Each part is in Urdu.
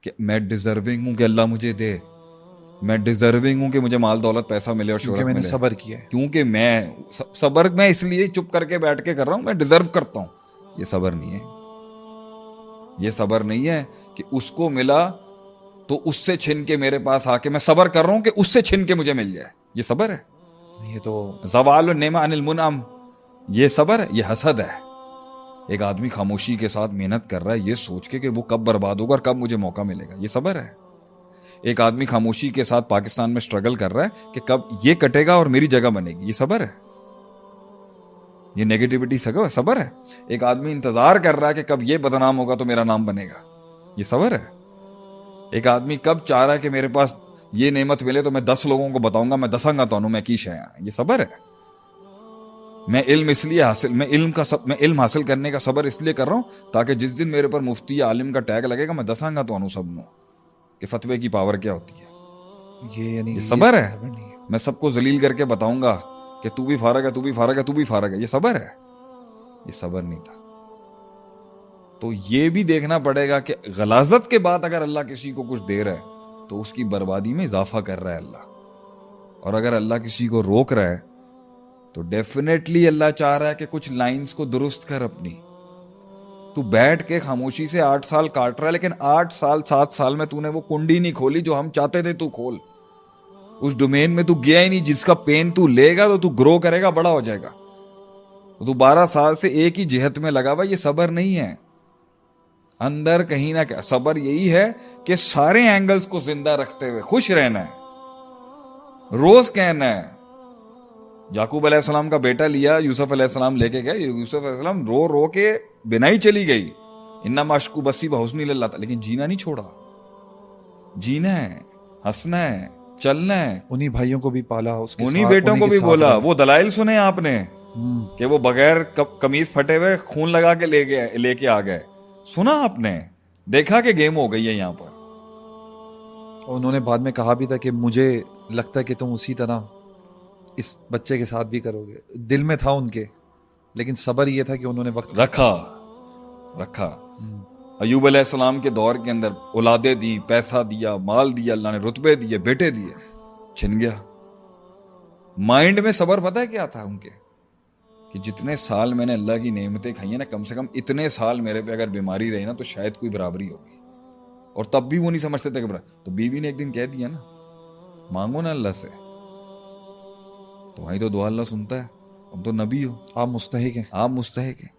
کہ میں ڈیزرونگ ہوں کہ اللہ مجھے دے, میں ڈیزرونگ ہوں کہ مجھے مال دولت پیسہ ملے اور شہرت میں نے ملے, صبر کیا ہے. کیونکہ میں صبر میں اس لیے چپ کر کے بیٹھ کے کر رہا ہوں, میں ڈیزرو کرتا ہوں. یہ صبر نہیں ہے. یہ صبر نہیں ہے کہ اس کو ملا تو اس سے چھن کے میرے پاس آ کے میں صبر کر رہا ہوں کہ اس سے چھن کے مجھے مل جائے. یہ صبر ہے. یہ تو زوال النعمہ عن المنعم, یہ صبر ہے, یہ حسد ہے. ایک آدمی خاموشی کے ساتھ محنت کر رہا ہے یہ سوچ کے کہ وہ کب برباد ہوگا اور کب مجھے موقع ملے گا, یہ صبر ہے. ایک آدمی خاموشی کے ساتھ پاکستان میں سٹرگل کر رہا ہے کہ کب یہ کٹے گا اور میری جگہ بنے گی, یہ صبر ہے. یہ نیگیٹیوٹی صبر ہے. ایک آدمی انتظار کر رہا ہے کہ کب یہ بدنام ہوگا تو میرا نام بنے گا, یہ صبر ہے. ایک آدمی کب چاہ رہا ہے کہ میرے پاس یہ نعمت ملے تو میں 10 لوگوں کو بتاؤں گا, میں دساں گا تو میں کی شے, یہ صبر ہے. میں علم اس لیے میں علم حاصل کرنے کا صبر اس لیے کر رہا ہوں تاکہ جس دن میرے پر مفتی یا عالم کا ٹیگ لگے گا میں دساں گا تو سب نو کہ فتوے کی پاور کیا ہوتی ہے. یہ صبر ہے. میں سب کو ذلیل کر کے بتاؤں گا کہ تو بھی فارغ ہے, تو بھی فارغ ہے, تو بھی فارغ ہے, یہ صبر ہے. یہ صبر نہیں تھا. تو یہ بھی دیکھنا پڑے گا کہ غلاظت کے بعد اگر اللہ کسی کو کچھ دے رہا ہے تو اس کی بربادی میں اضافہ کر رہا ہے اللہ, اور اگر اللہ کسی کو روک رہا ہے تو ڈیفینیٹلی اللہ چاہ رہا ہے کہ کچھ لائنز کو درست کر اپنی. تو بیٹھ کے خاموشی سے 8 سال کاٹ رہا ہے, لیکن 8 سال 7 سال میں تو نے وہ کنڈی نہیں کھولی جو ہم چاہتے تھے تو کھول. اس ڈومین میں تو گیا ہی نہیں جس کا پین تو لے گا تو گرو کرے گا, بڑا ہو جائے گا. تو 12 سال سے ایک ہی جہت میں لگا ہوا, یہ صبر نہیں ہے. اندر کہیں نہ کہ صبر یہی ہے کہ سارے اینگلز کو زندہ رکھتے ہوئے خوش رہنا ہے, روز کہنا ہے. یعقوب علیہ السلام کا بیٹا لیا, یوسف علیہ السلام لے کے گئے, یوسف علیہ السلام رو رو کے بنائی چلی گئی, انما اشکو بسی بحسنی اللہ تعالی, لیکن جینا نہیں چھوڑا. جینا ہے, ہنسنا ہے, چلنا ہے. انہی بھائیوں کو بھی پالا, انہی بیٹوں کو بھی بولا. وہ دلائل سنے آپ نے کہ وہ بغیر قمیض پھٹے ہوئے خون لگا کے لے کے آ گئے, سنا آپ نے, دیکھا کہ گیم ہو گئی ہے یہاں پر. انہوں نے بعد میں کہا بھی تھا کہ مجھے لگتا ہے کہ تم اسی طرح اس بچے کے ساتھ بھی کرو گے. دل میں تھا ان کے, لیکن صبر یہ تھا کہ انہوں نے وقت رکھا. ایوب علیہ السلام کے دور کے اندر اولادیں دی, پیسہ دیا, مال دیا, اللہ نے رتبے دیے, بیٹے دیے, چھن گیا. مائنڈ میں صبر پتہ ہے کیا تھا ان کے, کہ جتنے سال میں نے اللہ کی نعمتیں کھائی ہیں نا, کم سے کم اتنے سال میرے پہ اگر بیماری رہی نا تو شاید کوئی برابری ہوگی. اور تب بھی وہ نہیں سمجھتے تھے کہ تو بیوی نے ایک دن کہہ دیا نا, مانگو نا اللہ سے, تو وہیں تو دعا اللہ سنتا ہے. اب تو نبی ہو, آپ مستحق ہیں. آپ مستحق ہیں.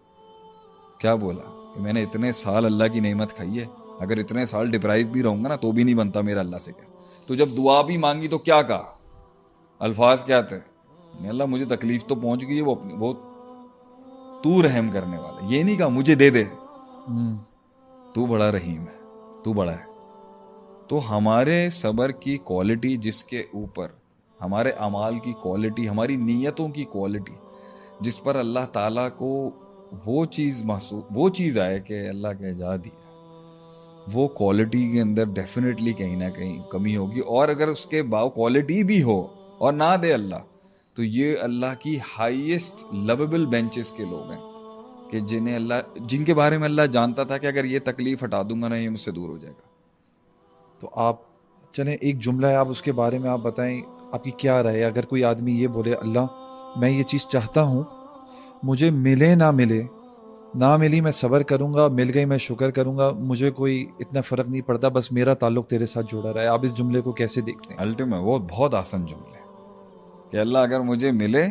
کیا بولا کہ میں نے اتنے سال اللہ کی نعمت کھائی ہے, اگر اتنے سال ڈپرائیو بھی رہوں گا نا تو بھی نہیں بنتا میرا اللہ سے. کیا تو جب دعا بھی مانگی تو کیا کہا, الفاظ کیا تھے, اللہ مجھے تکلیف تو پہنچ گئی ہے, وہ اپنی وہ تو رحم کرنے والا. یہ نہیں کہا مجھے دے دے, تو بڑا رحیم ہے, تو بڑا ہے. تو ہمارے صبر کی کوالٹی, جس کے اوپر ہمارے اعمال کی کوالٹی, ہماری نیتوں کی کوالٹی, جس پر اللہ تعالیٰ کو وہ چیز آئے کہ اللہ کے جا دیا, وہ کوالٹی کے اندر ڈیفینیٹلی کہیں نہ کہیں کمی ہوگی. اور اگر اس کے کوالٹی بھی ہو اور نہ دے اللہ, تو یہ اللہ کی ہائیسٹ لویبل بینچز کے لوگ ہیں کہ جن کے بارے میں اللہ جانتا تھا کہ اگر یہ تکلیف ہٹا دوں گا نا یہ مجھ سے دور ہو جائے گا. تو آپ چلیں, ایک جملہ ہے, آپ اس کے بارے میں آپ بتائیں, آپ کی کیا رائے ہے اگر کوئی آدمی یہ بولے اللہ میں یہ چیز چاہتا ہوں, مجھے ملے نہ ملے, نہ ملی میں صبر کروں گا, مل گئی میں شکر کروں گا, مجھے کوئی اتنا فرق نہیں پڑتا, بس میرا تعلق تیرے ساتھ جڑا رہا ہے. آپ اس جملے کو کیسے دیکھتے ہیں؟ الٹیمیٹ وہ بہت آسان جملے کہ اللہ اگر مجھے ملے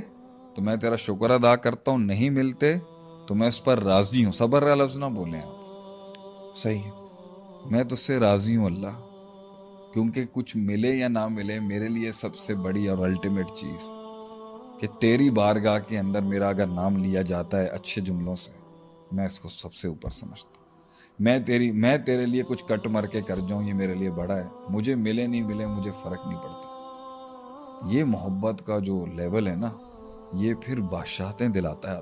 تو میں تیرا شکر ادا کرتا ہوں, نہیں ملتے تو میں اس پر راضی ہوں. صبر کا لفظ نہ بولیں آپ, صحیح ہے, میں تجھ سے راضی ہوں اللہ, کیونکہ کچھ ملے یا نہ ملے میرے لیے سب سے بڑی اور الٹیمیٹ چیز کہ تیری بارگاہ کے اندر میرا اگر نام لیا جاتا ہے اچھے جملوں سے, میں اس کو سب سے اوپر سمجھتا ہوں. میں تیرے لیے کچھ کٹ مر کے کر جاؤں, یہ میرے لیے بڑا ہے. مجھے ملے نہیں ملے مجھے فرق نہیں پڑتا. یہ محبت کا جو لیول ہے نا, یہ پھر بادشاہتیں دلاتا ہے.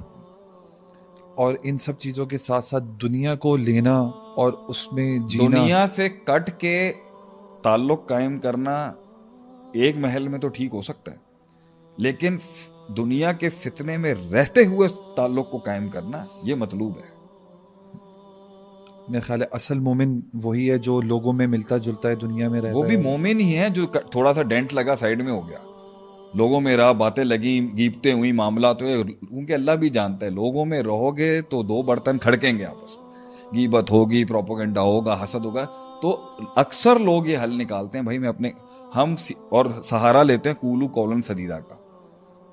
اور ان سب چیزوں کے ساتھ ساتھ دنیا کو لینا اور اس میں جینا, دنیا سے کٹ کے تعلق قائم کرنا ایک محل میں تو ٹھیک ہو سکتا ہے, لیکن دنیا کے فتنے میں رہتے ہوئے تعلق کو قائم کرنا یہ مطلوب ہے. میرا خیال ہے اصل مومن وہی ہے جو لوگوں میں ملتا جلتا ہے, دنیا میں رہتا ہے. وہ بھی مومن ہی ہے جو تھوڑا سا ڈینٹ لگا سائڈ میں ہو گیا, لوگوں میں رہا, باتیں لگی, گیبتیں ہوئی, معاملات ہوئے, کیونکہ اللہ بھی جانتا ہے لوگوں میں رہو گے تو دو برتن کھڑکیں گے آپس میں, گیبت ہوگی, پروپیگنڈا ہوگا, حسد ہوگا. تو اکثر لوگ یہ حل نکالتے ہیں, بھائی میں اپنے اور سہارا لیتے ہیں کولو کولن سدیدہ کا,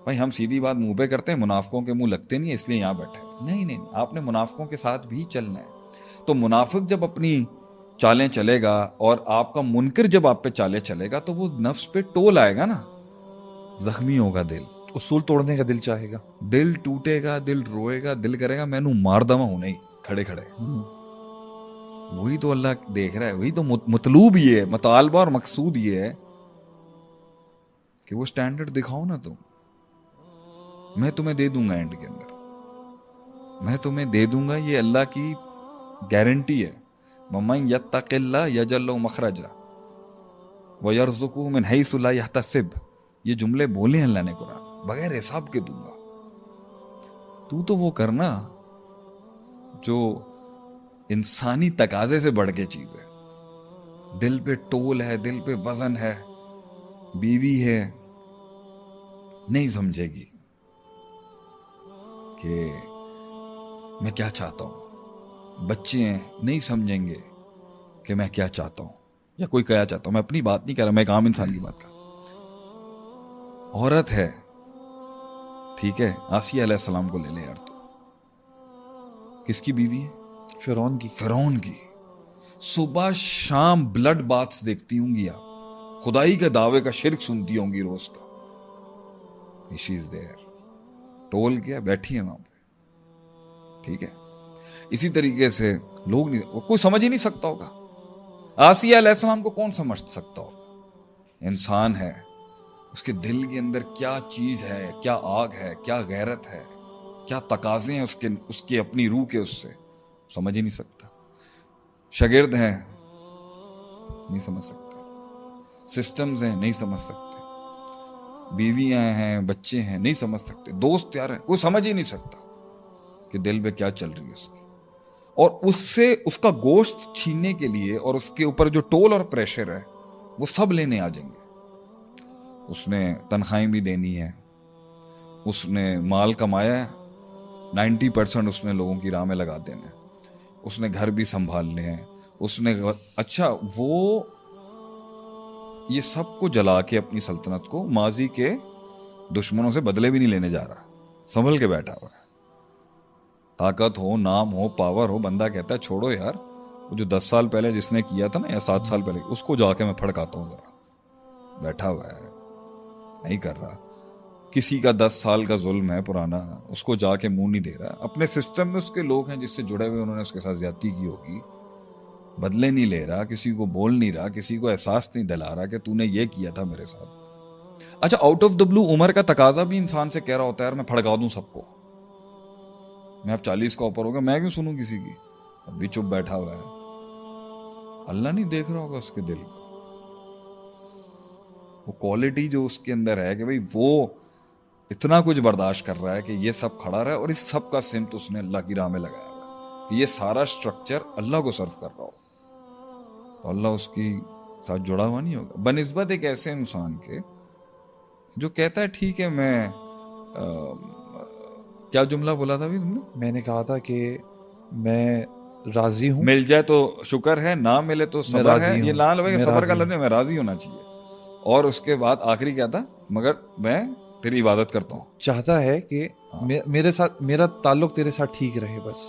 بھائی ہم سیدھی بات منہ پہ کرتے ہیں, منافقوں کے منہ لگتے نہیں اس لیے یہاں بیٹھے. نہیں, آپ نے منافقوں کے ساتھ بھی چلنا ہے. تو منافق جب اپنی چالیں چلے گا اور آپ کا منکر جب آپ پہ چالیں چلے گا تو وہ نفس پہ ٹول آئے گا نا, زخمی ہوگا دل, اصول توڑنے کا دل چاہے گا, دل ٹوٹے گا, دل روئے گا, دل کرے گا میں نو مار دما ہوں نہیں کھڑے کھڑے. وہی تو اللہ دیکھ رہا ہے, وہی تو مطلوب یہ ہے, مطالبہ اور مقصود یہ ہے کہ وہ سٹینڈرڈ دکھاؤ نا تم, میں تمہیں دے دوں گا اینڈ کے اندر, میں تمہیں دے دوں گا, یہ اللہ کی گارنٹی ہے. وَمَن يَتَّقِ اللَّهَ يَجْعَل لَهُ مَخْرَجًا وَيَرْزُقْهُ مِنْ حَيْثُ لَا يَحْتَسِبُ. یہ جملے بولے ہیں اللہ نے قرآن, بغیر حساب کے دوں گا. تو وہ کرنا جو انسانی تقاضے سے بڑھ کے چیز ہے. دل پہ ٹول ہے, دل پہ وزن ہے, بیوی ہے نہیں سمجھے گی کہ میں کیا چاہتا ہوں, بچے ہیں نہیں سمجھیں گے کہ میں کیا چاہتا ہوں یا کوئی کیا چاہتا ہوں. میں اپنی بات نہیں کر رہا, میں ایک عام انسان کی بات کر رہا ہوں. عورت ہے, ٹھیک ہے, آسیہ علیہ السلام کو لے لے یار, تو کس کی بیوی ہے؟ فرعون کی. صبح شام بلڈ باتس دیکھتی ہوں گی آپ, خدائی کے دعوے کا شرک سنتی ہوں گی روز کا. شی از دیئر, ٹول کیا بیٹھی ہے وہاں پہ, ٹھیک ہے. اسی طریقے سے لوگ نہیں, کوئی سمجھ ہی نہیں سکتا ہوگا. آسیہ علیہ السلام کو کون سمجھ سکتا ہوگا؟ انسان ہے, اس کے دل کے اندر کیا چیز ہے, کیا آگ ہے, کیا غیرت ہے, کیا تقاضے ہیں اس کے اپنی روح کے, اس سے سمجھ ہی نہیں سکتا. شاگرد ہیں نہیں سمجھ سکتے, سسٹمز ہیں نہیں سمجھ سکتے, بیویاں ہیں, بچے ہیں نہیں سمجھ سکتے, دوست یار ہیں, کوئی سمجھ ہی نہیں سکتا کہ دل پہ کیا چل رہی ہے اس کی. اور اس سے اس کا گوشت چھیننے کے لیے اور اس کے اوپر جو ٹول اور پریشر ہے وہ سب لینے آ جائیں گے. اس نے تنخواہیں بھی دینی ہے, اس نے مال کمایا ہے, 90% اس نے لوگوں کی راہ میں لگا دینا ہے, اس نے گھر بھی سنبھالنے ہیں, اس نے اچھا وہ یہ سب کو جلا کے اپنی سلطنت کو ماضی کے دشمنوں سے بدلے بھی نہیں لینے جا رہا, سنبھل کے بیٹھا ہوا ہے. طاقت ہو, نام ہو, پاور ہو, بندہ کہتا ہے چھوڑو یار, وہ جو 10 سال پہلے جس نے کیا تھا نا, یا 7 سال پہلے, اس کو جا کے میں پھڑکاتا ہوں ذرا. بیٹھا ہوا ہے, نہیں کر رہا. کسی کا 10 سال کا ظلم ہے پرانا, اس کو جا کے منہ نہیں دے رہا. اپنے سسٹم میں اس کے لوگ ہیں جس سے جڑے ہوئے, انہوں نے اس کے ساتھ زیادتی کی ہوگی, بدلے نہیں لے رہا, کسی کو بول نہیں رہا, کسی کو احساس نہیں دلا رہا کہ تو نے یہ کیا تھا میرے ساتھ. اچھا آؤٹ آف دا بلو عمر کا تقاضا بھی انسان سے کہہ رہا ہوتا ہے یار میں پھڑکا دوں سب کو, میں اب 40 کا اوپر ہوگا, میں کیوں سنوں کسی کی, اب بھی چپ بیٹھا ہوا ہے. اللہ نہیں دیکھ رہا ہوگا اس کے دل کو, وہ کوالٹی جو اس کے اندر ہے کہ بھئی وہ اتنا کچھ برداشت کر رہا ہے کہ یہ سب کھڑا رہا ہے, اور اس سب کا سمت اس نے اللہ کی راہ میں لگایا ہوا کہ یہ سارا سٹرکچر اللہ کو سرو کر رہا ہو, تو اللہ اس کی ساتھ جڑا ہوا نہیں ہوگا. بنسبت ایک ایسے انسان کے جو کہتا ہے ٹھیک ہے, میں کیا جملہ بولا تھا ابھی تم نے؟ میں نے کہا تھا کہ میں راضی ہوں, مل جائے تو شکر ہے, نہ ملے تو صبر ہے. یہ لال بھائی صبر کا لفظ, میں راضی ہونا چاہیے. اور اس کے بعد آخری کیا تھا, مگر میں تیری عبادت کرتا ہوں, چاہتا ہے کہ میرے ساتھ میرا تعلق تیرے ساتھ ٹھیک رہے بس.